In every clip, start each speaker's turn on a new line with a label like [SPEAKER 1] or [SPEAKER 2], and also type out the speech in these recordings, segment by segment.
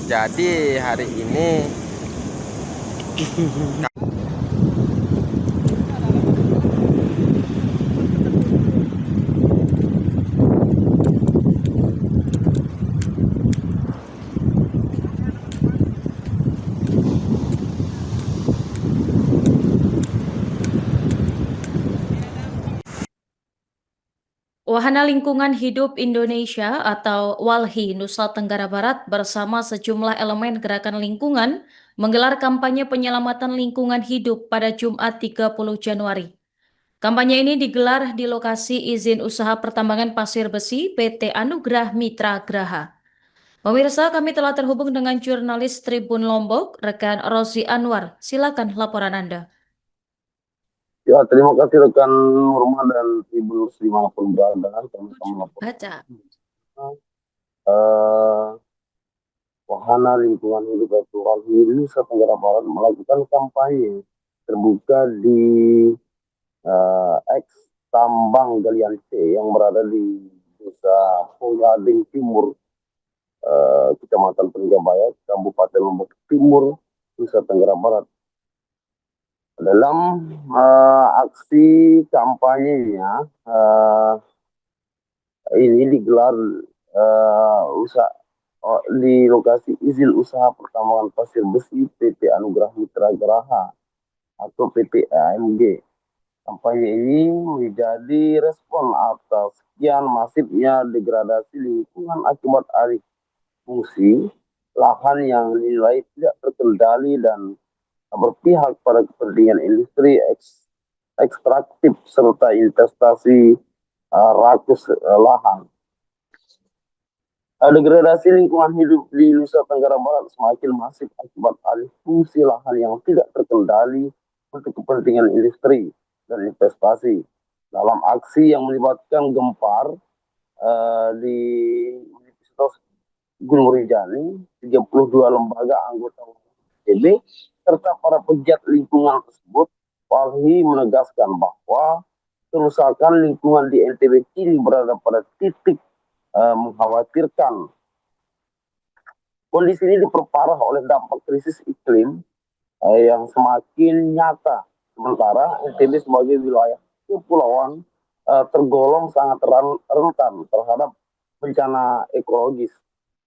[SPEAKER 1] Jadi hari ini
[SPEAKER 2] Wahana Lingkungan Hidup Indonesia atau WALHI Nusa Tenggara Barat bersama sejumlah elemen gerakan lingkungan menggelar kampanye penyelamatan lingkungan hidup pada Jumat 30 Januari. Kampanye ini digelar di lokasi izin usaha pertambangan pasir besi PT Anugrah Mitra Graha. Pemirsa, kami telah terhubung dengan jurnalis Tribun Lombok, rekan Rosi Anwar. Silakan laporan Anda.
[SPEAKER 3] Ya, terima kasih rekan Nurma dan Tribuners dimanapun berada. Kami akan melaporkan
[SPEAKER 2] Baca.
[SPEAKER 3] Wahana Lingkungan Hidup Virtual di Nusa Tenggara Barat melakukan kampanye terbuka di ex tambang galian C yang berada di Desa Pogading Timur, Kecamatan Penjabaya, Kabupaten Lombok Timur, Nusa Tenggara Barat. Dalam aksi kampanyenya ini digelar di lokasi izin usaha pertambangan pasir besi PT Anugrah Mitra Graha atau PT AMG. Kampanye ini menjadi respon atas sekian masifnya degradasi lingkungan akibat alih fungsi lahan yang dinilai tidak terkendali dan berpihak pada kepentingan industri ekstraktif serta investasi rakus lahan. Degradasi lingkungan hidup di Nusa Tenggara Barat semakin masif akibat alih fungsi lahan yang tidak terkendali untuk kepentingan industri dan investasi. Dalam aksi yang melibatkan gempar di Universitas Gunung Rinjani, 32 lembaga anggota NTB serta para pegiat lingkungan tersebut, WALHI menegaskan bahwa kerusakan lingkungan di NTB kini berada pada titik mengkhawatirkan. Kondisi ini diperparah oleh dampak krisis iklim yang semakin nyata. Sementara NTB sebagai wilayah kepulauan tergolong sangat rentan terhadap bencana ekologis.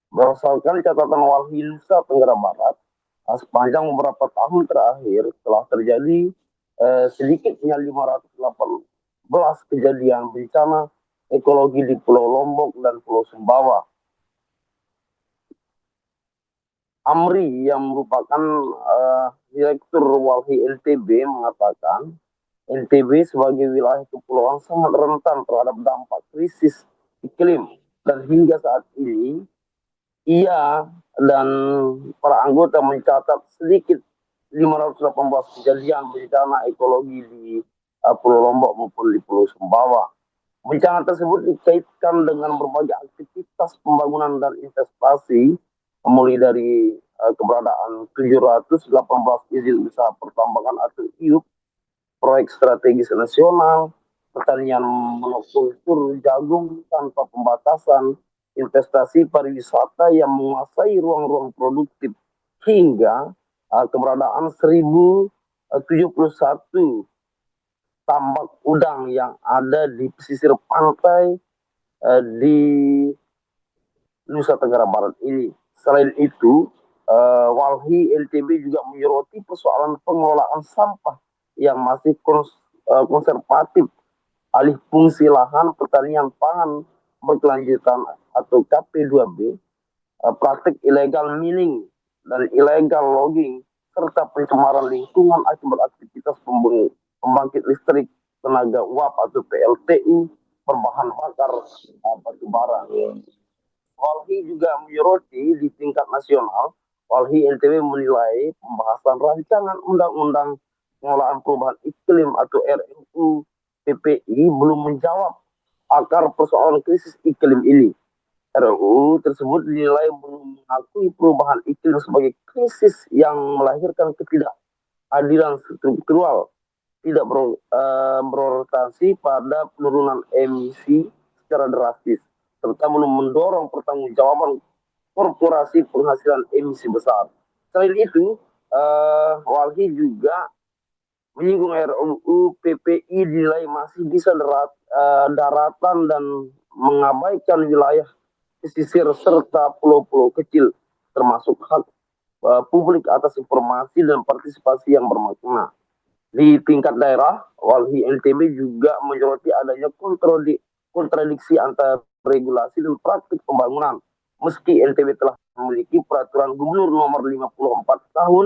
[SPEAKER 3] Berdasarkan catatan WALHI Nusa Tenggara Barat, sepanjang beberapa tahun terakhir telah terjadi sedikitnya 518 kejadian bencana ekologi di Pulau Lombok dan Pulau Sumbawa. Amri yang merupakan Direktur WALHI NTB mengatakan NTB sebagai wilayah kepulauan sangat rentan terhadap dampak krisis iklim dan hingga saat ini ia dan para anggota mencatat sedikit 518 kejadian bencana ekologi di Pulau Lombok maupun di Pulau Sumbawa. Bencana tersebut dikaitkan dengan berbagai aktivitas pembangunan dan investasi, mulai dari keberadaan 718 izin usaha pertambangan atau IUP, proyek strategis nasional, pertanian monokultur jagung tanpa pembatasan, investasi pariwisata yang menguasai ruang-ruang produktif, hingga keberadaan 1071 tambak udang yang ada di pesisir pantai di Nusa Tenggara Barat ini. Selain itu, WALHI NTB juga menyoroti persoalan pengelolaan sampah yang masih konservatif, alih fungsi lahan pertanian pangan berkelanjutan atau KP2B, praktik illegal mining dan illegal logging, serta pencemaran lingkungan akibat aktivitas pembangkit listrik tenaga uap atau PLTU berbahan bakar batu bara. WALHI juga menyoroti di tingkat nasional. WALHI NTB menilai pembahasan rancangan undang-undang pengelolaan perubahan iklim atau RUU PPI belum menjawab akar persoalan krisis iklim ini. RUU tersebut dinilai belum mengakui perubahan iklim sebagai krisis yang melahirkan ketidakadilan struktural, tidak berorientasi pada penurunan emisi secara drastis, serta belum mendorong pertanggungjawaban korporasi penghasilan emisi besar. Selain itu, Walhi juga menyinggung RUU PPI dinilai masih bisa daratan dan mengabaikan wilayah pesisir serta pulau-pulau kecil, termasuk hak publik atas informasi dan partisipasi yang bermakna. Di tingkat daerah, Walhi NTB juga menyoroti adanya kontradiksi antara regulasi dan praktik pembangunan. Meski NTB telah memiliki peraturan gubernur nomor 54 tahun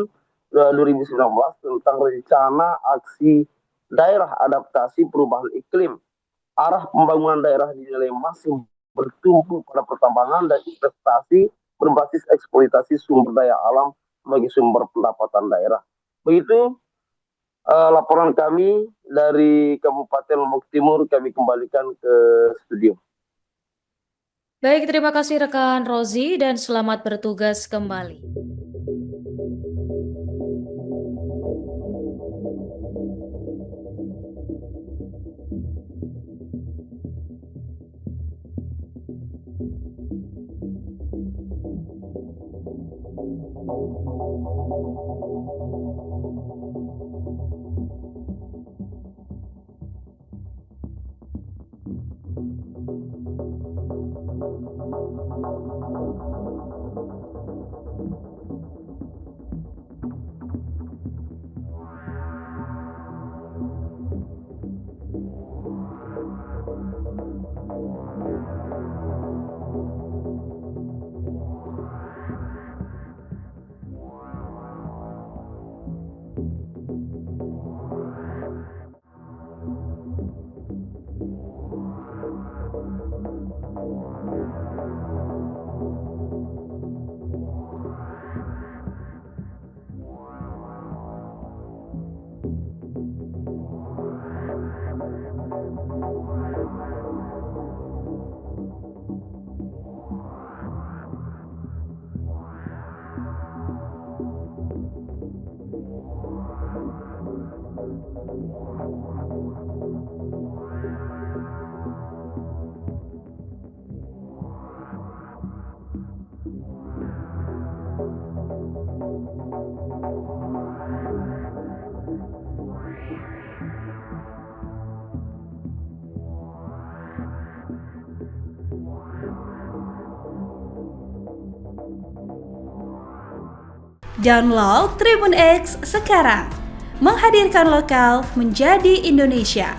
[SPEAKER 3] 2019 tentang rencana aksi daerah adaptasi perubahan iklim, arah pembangunan daerah dinilai masih bertumpu pada pertambangan dan investasi berbasis eksploitasi sumber daya alam sebagai sumber pendapatan daerah. Begitu laporan kami dari Kabupaten Lombok Timur, kami kembalikan ke studio.
[SPEAKER 2] Baik, terima kasih rekan Rozi dan selamat bertugas kembali.
[SPEAKER 4] Download Tribun X sekarang, menghadirkan lokal menjadi Indonesia.